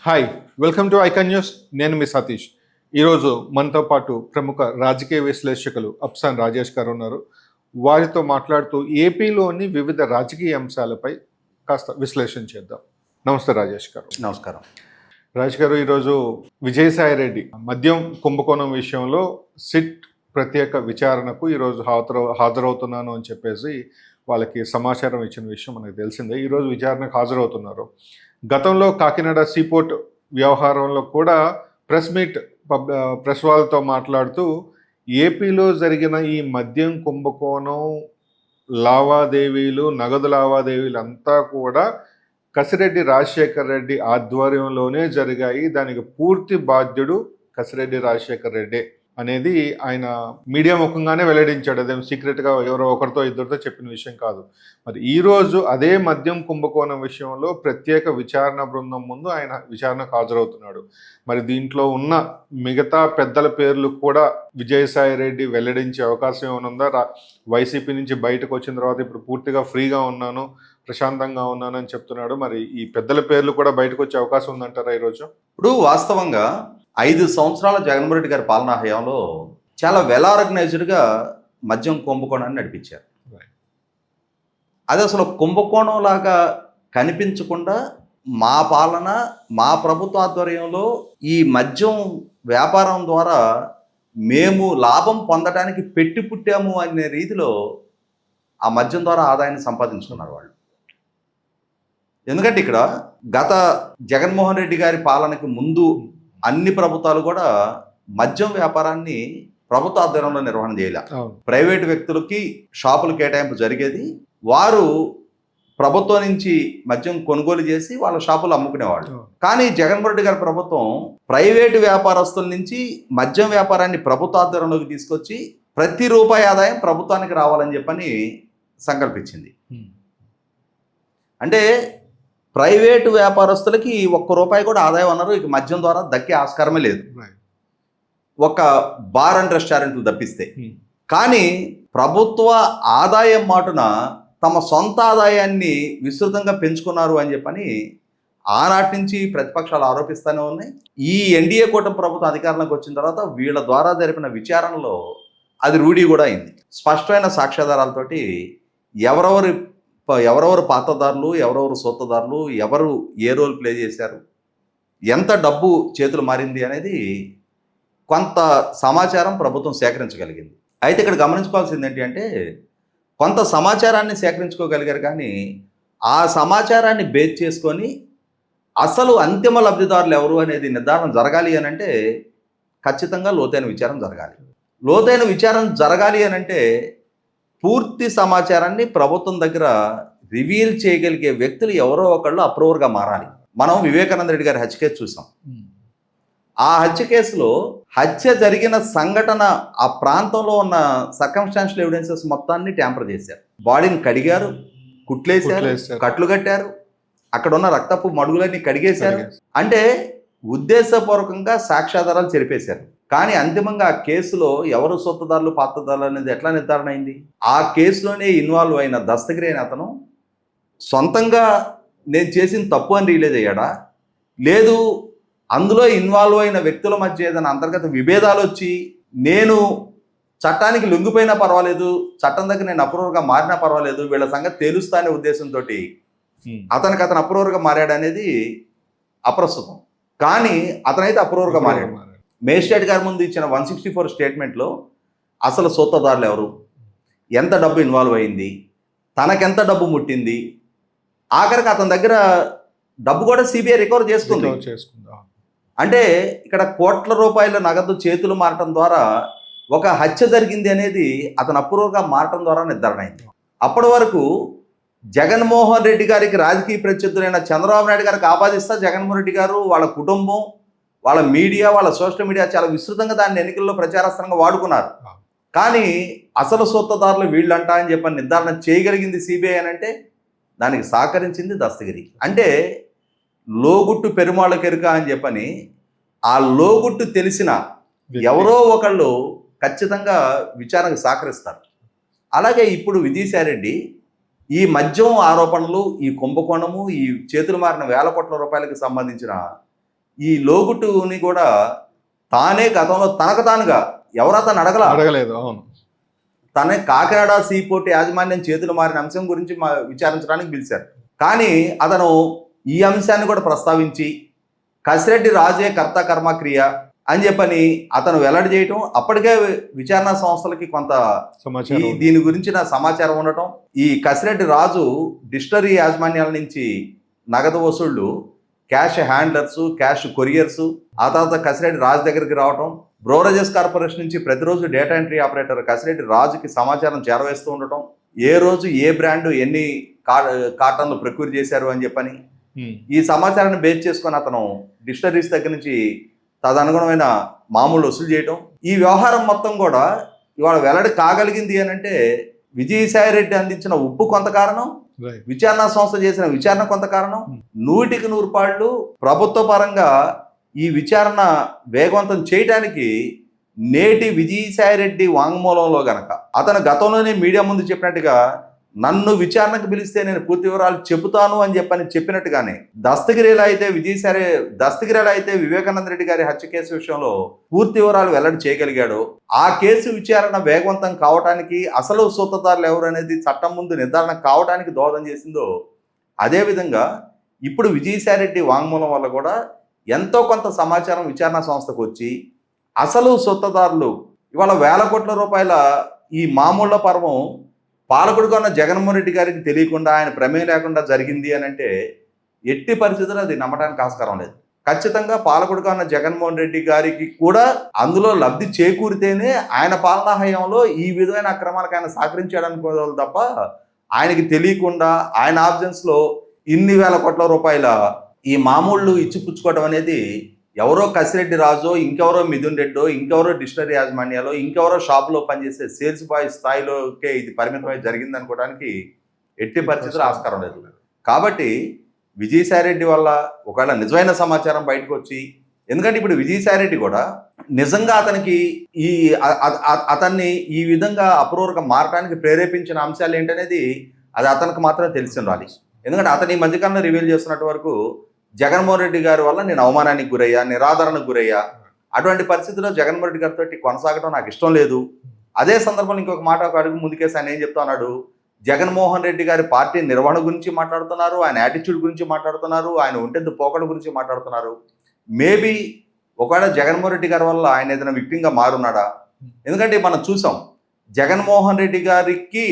Hi, welcome to icon news. నేను మీ సతీష్. ఈరోజు మనతో పాటు ప్రముఖ రాజకీయ విశ్లేషకులు అప్సాన్ రాజేష్ గారు ఉన్నారు. వారితో మాట్లాడుతూ ఏపీలోని వివిధ రాజకీయ అంశాలపై కాస్త విశ్లేషణ చేద్దాం. నమస్తే రాజేష్ గారు. నమస్కారం. రాజేష్ గారు, ఈరోజు విజయసాయిరెడ్డి మద్యం కుంభకోణం విషయంలో సిట్ ప్రత్యేక విచారణకు ఈరోజు హాజరవుతున్నాను అని చెప్పేసి వాళ్ళకి సమాచారం ఇచ్చిన విషయం మనకు తెలిసిందే. ఈరోజు విచారణకు హాజరవుతున్నారు. గతంలో కాకినాడ సీపోర్ట్ వ్యవహారంలో కూడా ప్రెస్ వాళ్ళతో మాట్లాడుతూ ఏపీలో జరిగిన ఈ మద్యం కుంభకోణం లావాదేవీలు, నగదు లావాదేవీలు అంతా కూడా కసిరెడ్డి రాజశేఖర్ రెడ్డి ఆధ్వర్యంలోనే జరిగాయి, దానికి పూర్తి బాధ్యుడు కసిరెడ్డి రాజశేఖర్ రెడ్డి అనేది ఆయన మీడియా ముఖంగానే వెల్లడించాడు. అదేం సీక్రెట్గా ఎవరో ఒకరితో ఇద్దరితో చెప్పిన విషయం కాదు. మరి ఈరోజు అదే మద్యం కుంభకోణం విషయంలో ప్రత్యేక విచారణ బృందం ముందు ఆయన విచారణకు హాజరవుతున్నాడు. మరి దీంట్లో ఉన్న మిగతా పెద్దల పేర్లు కూడా విజయసాయిరెడ్డి వెల్లడించే అవకాశం ఏమైనా ఉందా? వైసీపీ నుంచి బయటకు వచ్చిన తర్వాత ఇప్పుడు పూర్తిగా ఫ్రీగా ఉన్నాను, ప్రశాంతంగా ఉన్నాను అని చెప్తున్నాడు. మరి ఈ పెద్దల పేర్లు కూడా బయటకు వచ్చే అవకాశం ఉందంటారా ఈరోజు? ఇప్పుడు వాస్తవంగా 5 సంవత్సరాల జగన్మోహన్ రెడ్డి గారి పాలనా హయాంలో చాలా వెల్ ఆర్గనైజ్డ్గా మద్యం కుంభకోణాన్ని నడిపించారు. అది అసలు కుంభకోణం లాగా కనిపించకుండా మా పాలన, మా ప్రభుత్వ ఆధ్వర్యంలో ఈ మద్యం వ్యాపారం ద్వారా మేము లాభం పొందడానికి పెట్టి పుట్టాము అనే రీతిలో ఆ మద్యం ద్వారా ఆదాయాన్ని సంపాదించుకున్నారు వాళ్ళు. ఎందుకంటే ఇక్కడ గత జగన్మోహన్ రెడ్డి గారి పాలనకి ముందు అన్ని ప్రభుత్వాలు కూడా మద్యం వ్యాపారాన్ని ప్రభుత్వ ఆధ్వర్యంలో నిర్వహణ చేయలే. ప్రైవేటు వ్యక్తులకి షాపులు కేటాయింపు జరిగేది. వారు ప్రభుత్వం నుంచి మద్యం కొనుగోలు చేసి వాళ్ళ షాపులు అమ్ముకునేవాళ్ళు. కానీ జగన్మోహన్ రెడ్డి గారి ప్రభుత్వం ప్రైవేటు వ్యాపారస్తుల నుంచి మద్యం వ్యాపారాన్ని ప్రభుత్వ ఆధ్వర్యంలోకి తీసుకొచ్చి ప్రతి రూపాయి ఆదాయం ప్రభుత్వానికి రావాలని చెప్పని సంకల్పించింది. అంటే ప్రైవేటు వ్యాపారస్తులకి ₹1 కూడా ఆదాయం అన్నారు ఇక మద్యం ద్వారా దక్కే ఆస్కారమే లేదు, ఒక బార్ అండ్ రెస్టారెంట్లు తప్పిస్తే. కానీ ప్రభుత్వ ఆదాయం మాటున తమ సొంత ఆదాయాన్ని విస్తృతంగా పెంచుకున్నారు అని చెప్పని ఆనాటి నుంచి ప్రతిపక్షాలు ఆరోపిస్తూనే ఉన్నాయి. ఈ ఎన్డీఏ కూటమి ప్రభుత్వం అధికారంలోకి వచ్చిన తర్వాత వీళ్ళ ద్వారా జరిపిన విచారణలో అది రూఢీ కూడా అయింది. స్పష్టమైన సాక్ష్యాధారాలతోటి ఎవరెవరు పాత్రదారులు, ఎవరెవరు సొత్తదారులు, ఎవరు ఏ రోల్ ప్లే చేశారు, ఎంత డబ్బు చేతులు మారింది అనేది కొంత సమాచారం ప్రభుత్వం సేకరించగలిగింది. అయితే ఇక్కడ గమనించుకోవాల్సింది ఏంటి అంటే, కొంత సమాచారాన్ని సేకరించుకోగలిగారు, కానీ ఆ సమాచారాన్ని బేస్ చేసుకొని అసలు అంతిమ లబ్ధిదారులు ఎవరు అనేది నిర్ధారణ జరగాలి అని అంటే ఖచ్చితంగా లోతైన విచారణ జరగాలి. లోతైన విచారణ జరగాలి అని అంటే పూర్తి సమాచారాన్ని ప్రభుత్వం దగ్గర రివీల్ చేయగలిగే వ్యక్తులు ఎవరో ఒకళ్ళు అప్రూవర్గా మారాలి. మనం వివేకానంద రెడ్డి గారి హత్య కేసు చూసాం. ఆ హత్య కేసులో హత్య జరిగిన సంఘటన, ఆ ప్రాంతంలో ఉన్న సర్కమ్స్టాన్షియల్ ఎవిడెన్సెస్ మొత్తాన్ని ట్యాంపర్ చేశారు. బాడీని కడిగారు, కుట్లేశారు, కట్లు కట్టారు, అక్కడ ఉన్న రక్తపు మడుగులన్నీ కడిగేశారు. అంటే ఉద్దేశపూర్వకంగా సాక్ష్యాధారాలు చెరిపేశారు. కానీ అంతిమంగా ఆ కేసులో ఎవరు సొత్తుదారులు, పాత్రదారులు అనేది ఎట్లా నిర్ధారణ అయింది? ఆ కేసులోనే ఇన్వాల్వ్ అయిన దస్తగిరి అయిన అతను సొంతంగా నేను చేసిన తప్పు అని రియలైజ్ అయ్యాడా, లేదు అందులో ఇన్వాల్వ్ అయిన వ్యక్తుల మధ్య ఏదైనా అంతర్గత విభేదాలు వచ్చి నేను చట్టానికి లొంగిపోయినా పర్వాలేదు, చట్టం దగ్గర నేను అప్రూవర్గా మారినా పర్వాలేదు, వీళ్ళ సంగతి తేలుస్తా అనే ఉద్దేశంతో అతను అప్రూవర్గా మారాడు అనేది అప్రస్తుతం. కానీ అతనైతే అప్రూవర్గా మారాడు. మేజిస్ట్రేట్ గారి ముందు ఇచ్చిన 164 స్టేట్మెంట్లో అసలు సొత్తదారులు ఎవరు, ఎంత డబ్బు ఇన్వాల్వ్ అయింది, తనకెంత డబ్బు ముట్టింది, ఆఖరికి అతని దగ్గర డబ్బు కూడా సిబిఐ రికవర్ చేసుకుంది. అంటే ఇక్కడ కోట్ల రూపాయల నగదు చేతులు మారటం ద్వారా ఒక హత్య జరిగింది అనేది అతను అప్రూవర్గా మారటం ద్వారా నిర్ధారణ అయింది. అప్పటి వరకు జగన్మోహన్ రెడ్డి గారికి రాజకీయ ప్రత్యర్థులైన చంద్రబాబు నాయుడు గారికి ఆపాదిస్తా జగన్మోహన్ రెడ్డి గారు, వాళ్ళ కుటుంబం, వాళ్ళ మీడియా, వాళ్ళ సోషల్ మీడియా చాలా విస్తృతంగా దాన్ని ఎన్నికల్లో ప్రచారాస్త్రంగా వాడుకున్నారు. కానీ అసలు సొత్తదారులు వీళ్ళంటా అని చెప్పని నిర్ధారణ చేయగలిగింది సిబిఐ అని అంటే దానికి సహకరించింది దస్తగిరి. అంటే లోగుట్టు పెరుమాళ్ళకెరుక అని చెప్పని ఆ లోగుట్టు తెలిసిన ఎవరో ఒకళ్ళు ఖచ్చితంగా విచారణకు సహకరిస్తారు. అలాగే ఇప్పుడు విజయసాయిరెడ్డి ఈ మద్యం ఆరోపణలు, ఈ కుంభకోణము, ఈ చేతులు మారిన ₹1,000 కోట్ల సంబంధించిన ఈ లోగుట్టుని కూడా తానే గతంలో తనకు తానుగా ఎవరతను అడగలేదు. అవును. తనే కాకినాడ సీపోర్ట్ యాజమాన్యం చేతులు మారిన అంశం గురించి విచారించడానికి పిలిచారు. కానీ అతను ఈ అంశాన్ని కూడా ప్రస్తావించి కసిరెడ్డి రాజే కర్త కర్మ క్రియ అని చెప్పని అతను వెల్లడి చేయటం, అప్పటికే విచారణ సంస్థలకి కొంత దీని గురించిన సమాచారం ఉండటం, ఈ కసిరెడ్డి రాజు డిస్టరీ యాజమాన్యాల నుంచి నగదు వసూళ్లు, క్యాష్ హ్యాండ్లర్స్, క్యాష్ కొరియర్స్, ఆ తర్వాత కసిరెడ్డి రాజు దగ్గరికి రావటం, బ్రోరేజెస్ కార్పొరేషన్ నుంచి ప్రతిరోజు డేటా ఎంట్రీ ఆపరేటర్ కసిరెడ్డి రాజుకి సమాచారం చేరవేస్తూ ఉండటం, ఏ రోజు ఏ బ్రాండ్ ఎన్ని కాటన్లు ప్రొక్యూర్ చేశారు అని చెప్పని ఈ సమాచారాన్ని బేస్ చేసుకొని అతను డిస్టరీస్ దగ్గర నుంచి తదనుగుణమైన మామూలు వసూలు చేయటం, ఈ వ్యవహారం మొత్తం కూడా ఇవాళ వెల్లడి కాగలిగింది అని అంటే విజయసాయి రెడ్డి అందించిన ఉప్పు కొంత కారణం, విచారణ సంస్థ చేసిన విచారణ కొంత కారణం, 100కి 100 ప్రభుత్వ పరంగా ఈ విచారణ వేగవంతం చేయడానికి నేటి విజయసాయి రెడ్డి వాంగ్మూలంలో గనక అతను గతంలోనే మీడియా ముందు చెప్పినట్టుగా నన్ను విచారణకు పిలిస్తే నేను పూర్తి వివరాలు చెబుతాను అని చెప్పినట్టుగానే దస్తగిరిలో అయితే వివేకానంద రెడ్డి గారి హత్య కేసు విషయంలో పూర్తి వివరాలు వెల్లడి చేయగలిగాడు. ఆ కేసు విచారణ వేగవంతం కావడానికి అసలు సూత్రధారులు ఎవరు అనేది చట్టం ముందు నిర్ధారణ కావడానికి దోహదం చేసిందో, అదేవిధంగా ఇప్పుడు విజయసాయి రెడ్డి వాంగ్మూలం వల్ల కూడా ఎంతో కొంత సమాచారం విచారణ సంస్థకు వచ్చి అసలు సూత్రధారులు ఇవాళ వేల కోట్ల రూపాయల ఈ మామూళ్ళ పర్వం పాలకుడుగా ఉన్న జగన్మోహన్ రెడ్డి గారికి తెలియకుండా, ఆయన ప్రమేయం లేకుండా జరిగింది అని అంటే ఎట్టి పరిస్థితుల్లో అది నమ్మడానికి ఆస్కారం లేదు. ఖచ్చితంగా పాలకుడుగా ఉన్న జగన్మోహన్ రెడ్డి గారికి కూడా అందులో లబ్ధి చేకూరితేనే ఆయన పాలనా హయాంలో ఈ విధమైన అక్రమాలకు ఆయన సహకరించాడనుకోవాలి తప్ప ఆయనకి తెలియకుండా ఆయన ఆబ్జెన్స్లో ఇన్ని వేల కోట్ల రూపాయల ఈ మామూళ్ళు ఇచ్చిపుచ్చుకోవడం అనేది ఎవరో కసిరెడ్డి రాజో, ఇంకెవరో మిథున్ రెడ్డో, ఇంకెవరో డిస్టరీ యాజమాన్యాలో, ఇంకెవరో షాపులో పనిచేసే సేల్స్ బాయ్ స్థాయిలోకే ఇది పరిమితమై జరిగింది అనుకోవడానికి ఎట్టి పరిస్థితులు ఆస్కారం లేదు. కాబట్టి విజయసాయి రెడ్డి వల్ల ఒకవేళ నిజమైన సమాచారం బయటకు వచ్చి, ఎందుకంటే ఇప్పుడు విజయసాయి రెడ్డి కూడా నిజంగా అతన్ని ఈ విధంగా అప్రూవర్గా మారడానికి ప్రేరేపించిన అంశాలు ఏంటనేది అది అతనికి మాత్రమే తెలిసి ఉండాలి. ఎందుకంటే అతని ఈ మధ్యకాలంలో రివీల్ చేస్తున్నట్టు వరకు జగన్మోహన్ రెడ్డి గారి వల్ల నేను అవమానానికి గురయ్యా, నిరాదరణకు గురయ్యా, అటువంటి పరిస్థితుల్లో జగన్మోహన్ రెడ్డి గారితో కొనసాగడం నాకు ఇష్టం లేదు. అదే సందర్భంలో ఇంకొక మాట ఒక అడుగు ముందుకేసి ఆయన ఏం చెప్తా ఉన్నాడు, జగన్మోహన్ రెడ్డి గారి పార్టీ నిర్వహణ గురించి మాట్లాడుతున్నారు, ఆయన యాటిట్యూడ్ గురించి మాట్లాడుతున్నారు, ఆయన ఒంటెద్దు పోకడ గురించి మాట్లాడుతున్నారు. మేబీ ఒకవేళ జగన్మోహన్ రెడ్డి గారి వల్ల ఆయన ఏదైనా విక్టింగా మారున్నాడా? ఎందుకంటే మనం చూసాం జగన్మోహన్ రెడ్డి గారికి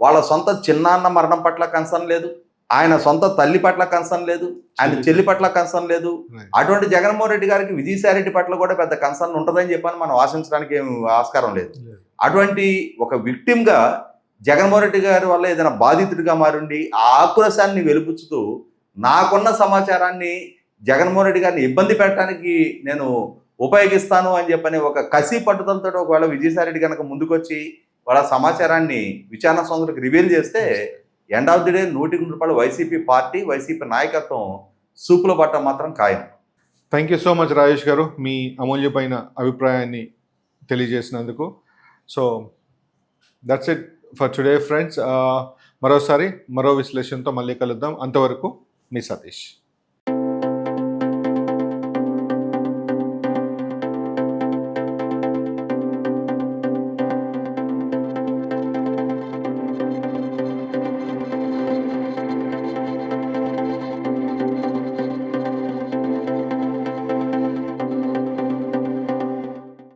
వాళ్ళ సొంత చిన్నాన్న మరణం పట్ల కన్సర్న్ లేదు, ఆయన సొంత తల్లి పట్ల కన్సర్న్ లేదు, ఆయన చెల్లి పట్ల కన్సర్న్ లేదు. అటువంటి జగన్మోహన్ రెడ్డి గారికి విజయసాయి రెడ్డి పట్ల కూడా పెద్ద కన్సర్న్ ఉంటుందని చెప్పని మనం ఆశించడానికి ఏం ఆస్కారం లేదు. అటువంటి ఒక విక్టిమ్గా జగన్మోహన్ రెడ్డి గారి వల్ల ఏదైనా బాధితుడిగా మారుండి ఆ ఆక్రోశాన్ని వెలుపుచ్చుతూ నాకున్న సమాచారాన్ని జగన్మోహన్ రెడ్డి గారిని ఇబ్బంది పెట్టడానికి నేను ఉపయోగిస్తాను అని చెప్పని ఒక కసి పట్టుదలతో ఒకవేళ విజయసాయి రెడ్డి కనుక ముందుకొచ్చి వాళ్ళ సమాచారాన్ని విచారణ సంస్థలకు రివీల్ చేస్తే end of the day 100% YCP party, YCP నాయకత్వం సూపులో పట్టడం మాత్రం ఖాయం. Thank you so much Rajesh garu, మీ అమూల్యమైన అభిప్రాయాన్ని తెలియజేసినందుకు. So that's it for today friends. మరోసారి మరో విశ్లేషణతో మళ్ళీ కలుద్దాం. అంతవరకు మీ సతీష్.